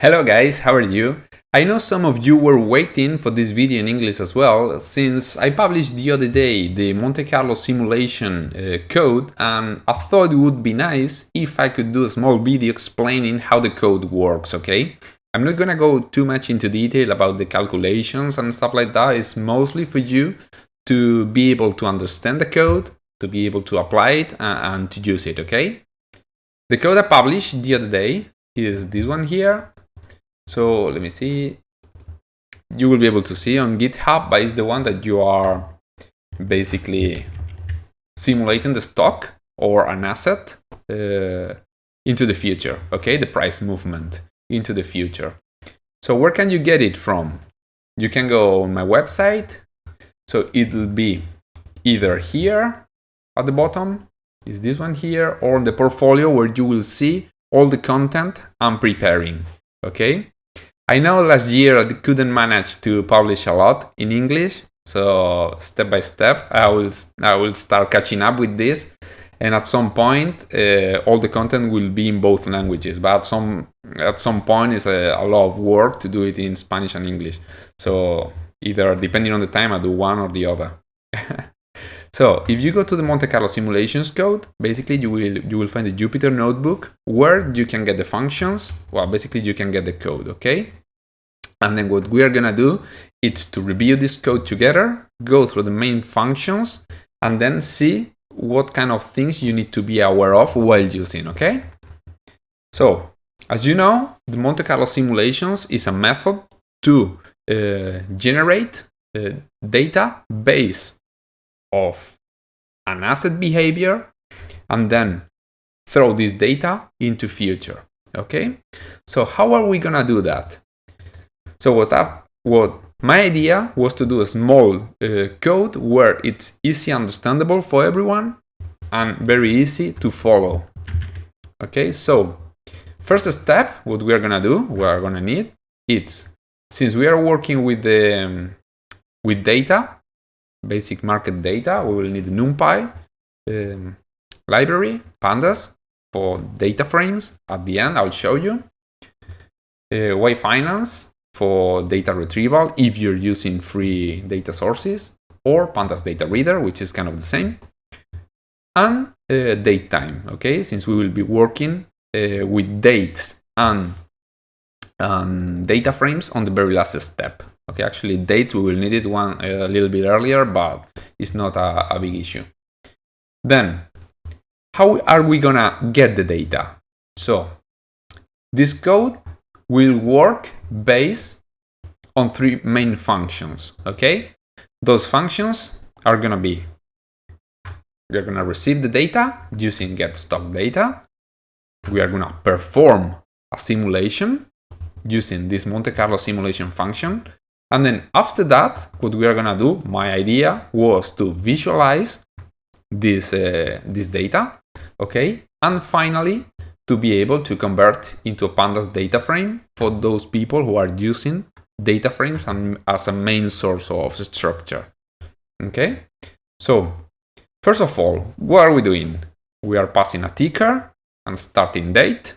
Hello guys, how are you? I know some of you were waiting for this video in English as well, since I published the other day the Monte Carlo simulation code, and I thought it would be nice if I could do a small video explaining how the code works, okay? I'm not gonna go too much into detail about the calculations and stuff like that. It's mostly for you to be able to understand the code, to be able to apply it and to use it, okay? The code I published the other day is this one here. So let me see. You will be able to see on GitHub, but it's the one that you are basically simulating the stock or an asset into the future, okay? The price movement into the future. So where can you get it from? You can go on my website. So it'll be either here at the bottom, is this one here, or the portfolio where you will see all the content I'm preparing, okay? I know last year I couldn't manage to publish a lot in English, so step by step I will start catching up with this, and at some point all the content will be in both languages. But at some point it's a lot of work to do it in Spanish and English. So either depending on the time I do one or the other. So if you go to the Monte Carlo simulations code, basically you will find the Jupyter notebook where you can get the functions. Well, basically you can get the code, okay? And then what we are gonna do is to review this code together, go through the main functions, and then see what kind of things you need to be aware of while using, okay? So, as you know, the Monte Carlo simulations is a method to generate data based of an asset behavior and then throw this data into future, okay? So how are we gonna do that? So what my idea was to do a small code where it's easy understandable for everyone and very easy to follow, okay? So first step, what we are gonna do, we are gonna need, it's, since we are working with data, basic market data, we will need the NumPy library, pandas for data frames. At the end, I'll show you. Y-Finance for data retrieval if you're using free data sources, or pandas data reader, which is kind of the same. And datetime, okay? Since we will be working with dates and data frames on the very last step. Okay, actually dates, we will need it a little bit earlier, but it's not a big issue. Then, how are we gonna get the data? So, this code will work based on three main functions, okay? Those functions are gonna be, we're gonna receive the data using getStockData. We are gonna perform a simulation using this Monte Carlo simulation function. And then after that, what we are gonna do, my idea was to visualize this data, okay? And finally, to be able to convert into a pandas data frame for those people who are using data frames as a main source of structure, okay? So, first of all, what are we doing? We are passing a ticker and starting date,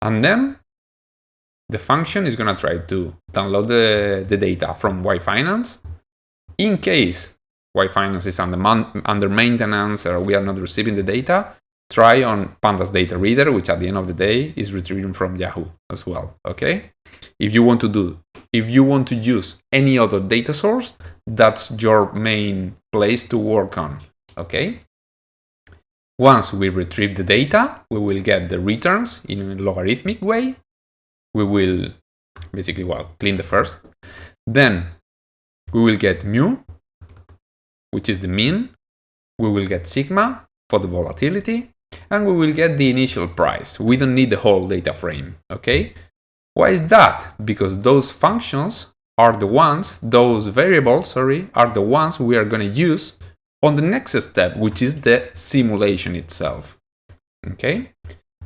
and then the function is going to try to download the data from Y-Finance. In case Y-Finance is under maintenance or we are not receiving the data, try on pandas data reader, which at the end of the day is retrieving from Yahoo as well, okay? If you want to use any other data source, that's your main place to work on, okay? Once we retrieve the data, we will get the returns in a logarithmic way. We will basically, clean the first. Then we will get mu, which is the mean. We will get sigma for the volatility. And we will get the initial price. We don't need the whole data frame, okay? Why is that? Because those functions are the ones, those variables, are the ones we are going to use on the next step, which is the simulation itself, okay?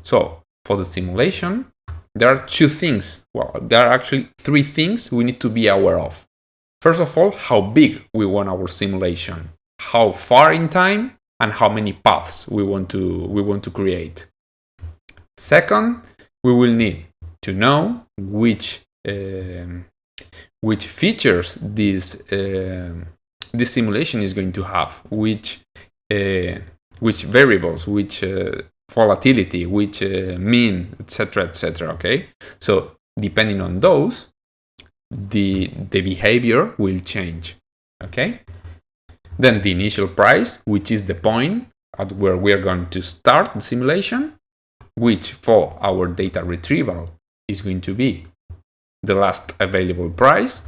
So for the simulation, there are two things. There are actually three things we need to be aware of. First of all, how big we want our simulation, how far in time, and how many paths we want to create. Second, we will need to to know which features this simulation is going to have, which variables, which volatility, which mean, etc., etc. Okay, so depending on those, the behavior will change. Okay, then the initial price, which is the point at where we are going to start the simulation, which for our data retrieval is going to be the last available price,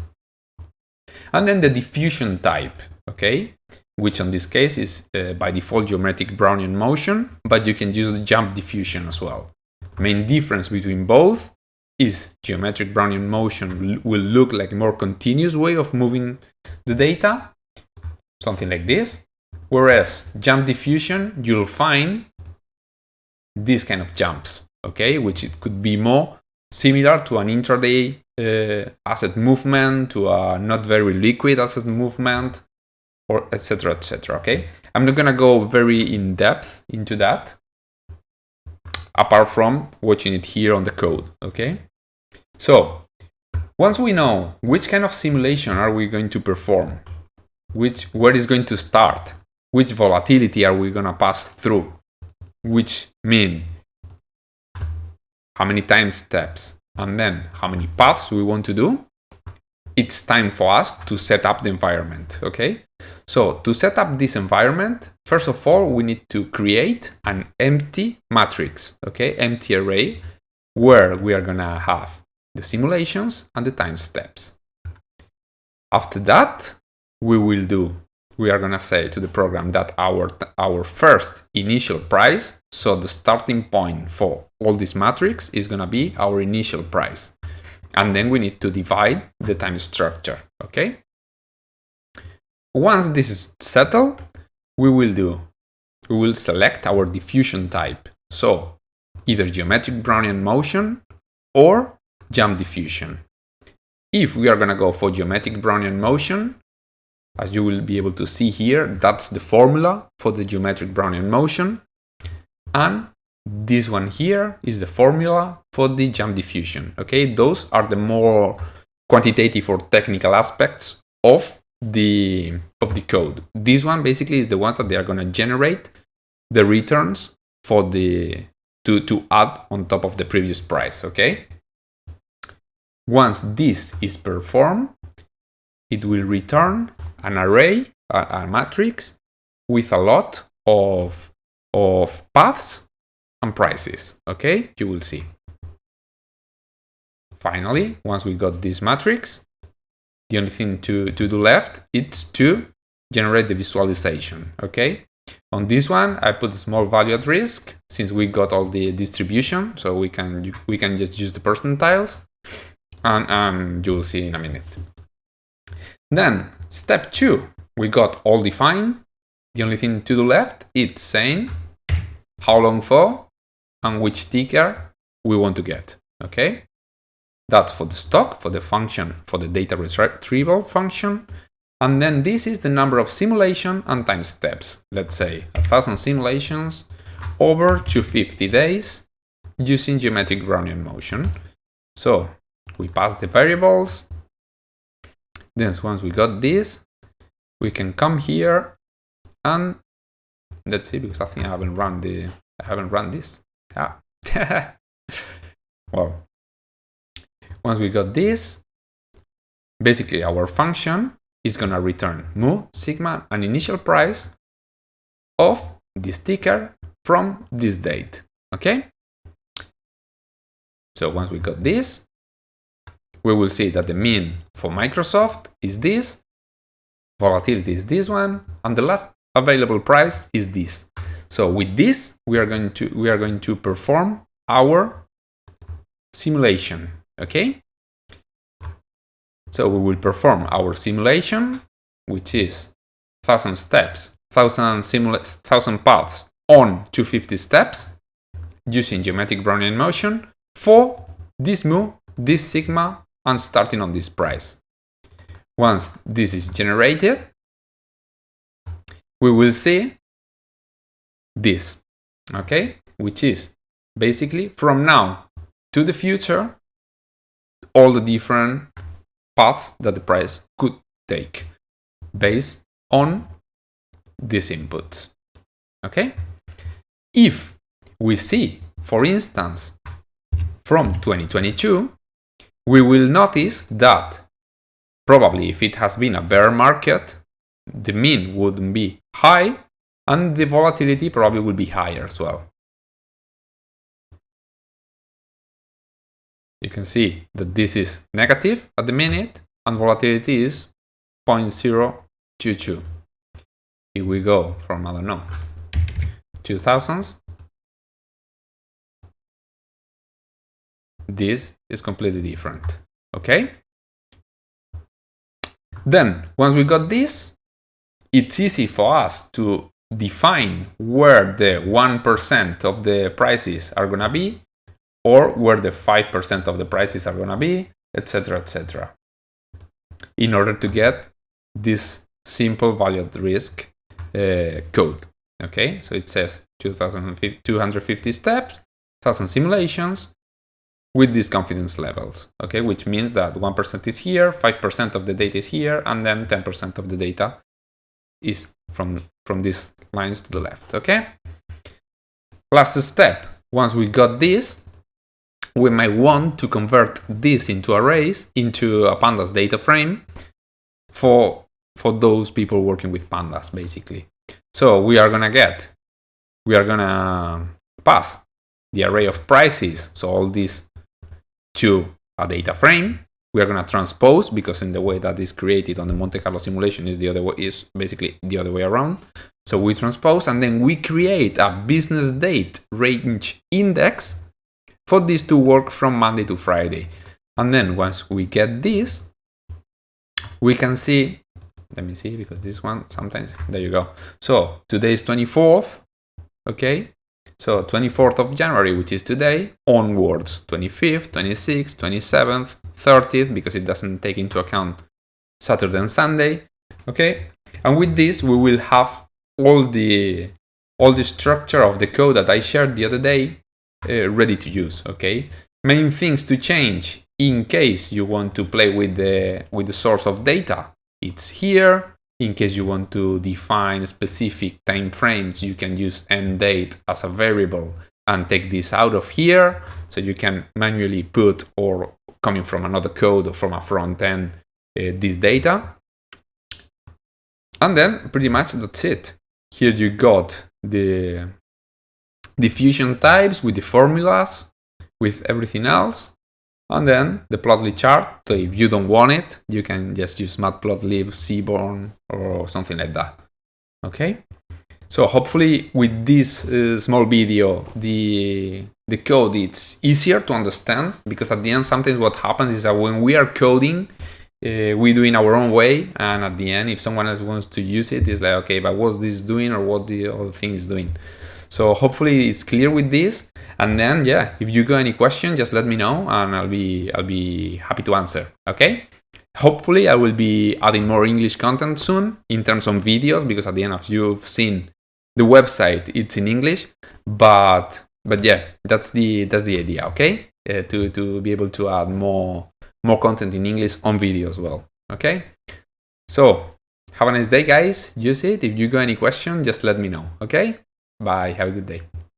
and then the diffusion type, okay, which in this case is by default geometric Brownian motion, but you can use jump diffusion as well. Main difference between both is geometric Brownian motion will look like a more continuous way of moving the data, something like this, whereas jump diffusion, you'll find these kind of jumps, okay, which it could be more similar to an intraday asset movement, to a not very liquid asset movement, or etc., etc. Okay, I'm not gonna go very in depth into that, apart from watching it here on the code. Okay, so once we know which kind of simulation are we going to perform, where is going to start, which volatility are we gonna pass through, which mean how many time steps, and then how many paths we want to do, it's time for us to set up the environment. Okay, so to set up this environment, first of all, we need to create an empty matrix, okay, empty array, where we are gonna have the simulations and the time steps. After that, we are gonna say to the program that our first initial price, so the starting point for all this matrix, is gonna be our initial price, and then we need to divide the time structure. Okay, once this is settled, we will select our diffusion type, so either geometric Brownian motion or jump diffusion. If we are gonna go for geometric Brownian motion, as you will be able to see here, that's the formula for the geometric Brownian motion, and this one here is the formula for the jump diffusion. Okay, those are the more quantitative or technical aspects of the code. This one basically is the ones that they are going to generate the returns for the to add on top of the previous price. Okay, once this is performed, it will return an array, a matrix with a lot of paths and prices. Okay, you will see. Finally, once we got this matrix, the only thing to do left is to generate the visualization. Okay, on this one I put a small value at risk since we got all the distribution, so we can just use the percentiles, and you will see in a minute. Then step 2, we got all defined. The only thing to do left is saying how long for and which ticker we want to get. Okay, that's for the stock, for the function, for the data retrieval function. And then this is the number of simulation and time steps. Let's say 1,000 simulations over 250 days using geometric Brownian motion. So we pass the variables. Then once we got this, we can come here and let's see, because I think I haven't run this. Well, once we got this, basically our function is gonna return mu, sigma, an initial price of this ticker from this date. Okay? So once we got this, we will see that the mean for Microsoft is this, volatility is this one, and the last available price is this. So with this, we are going to perform our simulation. Okay? So we will perform our simulation, which is 1,000 steps, 1,000 paths on 250 steps using geometric Brownian motion for this mu, this sigma, and starting on this price. Once this is generated, we will see this, okay, which is basically from now to the future all the different paths that the price could take based on these inputs. Okay? If we see, for instance, from 2022, we will notice that probably if it has been a bear market, the mean wouldn't be high and the volatility probably will be higher as well. You can see that this is negative at the minute and volatility is 0.022. If we go from, I don't know, 2000s, this is completely different. Okay? Then, once we got this, it's easy for us to define where the 1% of the prices are gonna be, or where the 5% of the prices are gonna be, etc., etc. in order to get this simple value at risk code. Okay, so it says 250 steps, 1,000 simulations with these confidence levels. Okay, which means that 1% is here, 5% of the data is here, and then 10% of the data is from these lines to the left. Okay. Last step. Once we got this, we might want to convert this into arrays, into a pandas data frame for those people working with pandas, basically. So we are gonna pass the array of prices, so all these, to a data frame. We are gonna transpose, because in the way that is created on the Monte Carlo simulation is basically the other way around. So we transpose and then we create a business date range index for this to work from Monday to Friday. And then once we get this, we can see, let me see, because this one sometimes, there you go. So today is 24th, okay? So 24th of January, which is today, onwards, 25th, 26th, 27th, 30th, because it doesn't take into account Saturday and Sunday, okay? And with this, we will have all the structure of the code that I shared the other day ready to use, okay? Main things to change in case you want to play with the source of data, it's here. In case you want to define specific time frames, you can use end date as a variable and take this out of here. So you can manually put, or coming from another code or from a front end, this data. And then pretty much that's it. Here you got the diffusion types with the formulas, with everything else. And then the plotly chart, so if you don't want it, you can just use matplotlib, Seaborn, or something like that. Okay? So hopefully with this small video, the code, it's easier to understand, because at the end, sometimes what happens is that when we are coding, we do in our own way, and at the end, if someone else wants to use it, it's like, okay, but what's this doing, or what the other thing is doing? So hopefully it's clear with this. And then, yeah, if you got any question, just let me know and I'll be happy to answer. Okay. Hopefully I will be adding more English content soon in terms of videos, because at the end, as you've seen, the website, it's in English, but yeah, that's the idea. Okay. To be able to add more content in English on video as well. Okay. So have a nice day, guys. Use it. If you got any question, just let me know. Okay. Bye. Have a good day.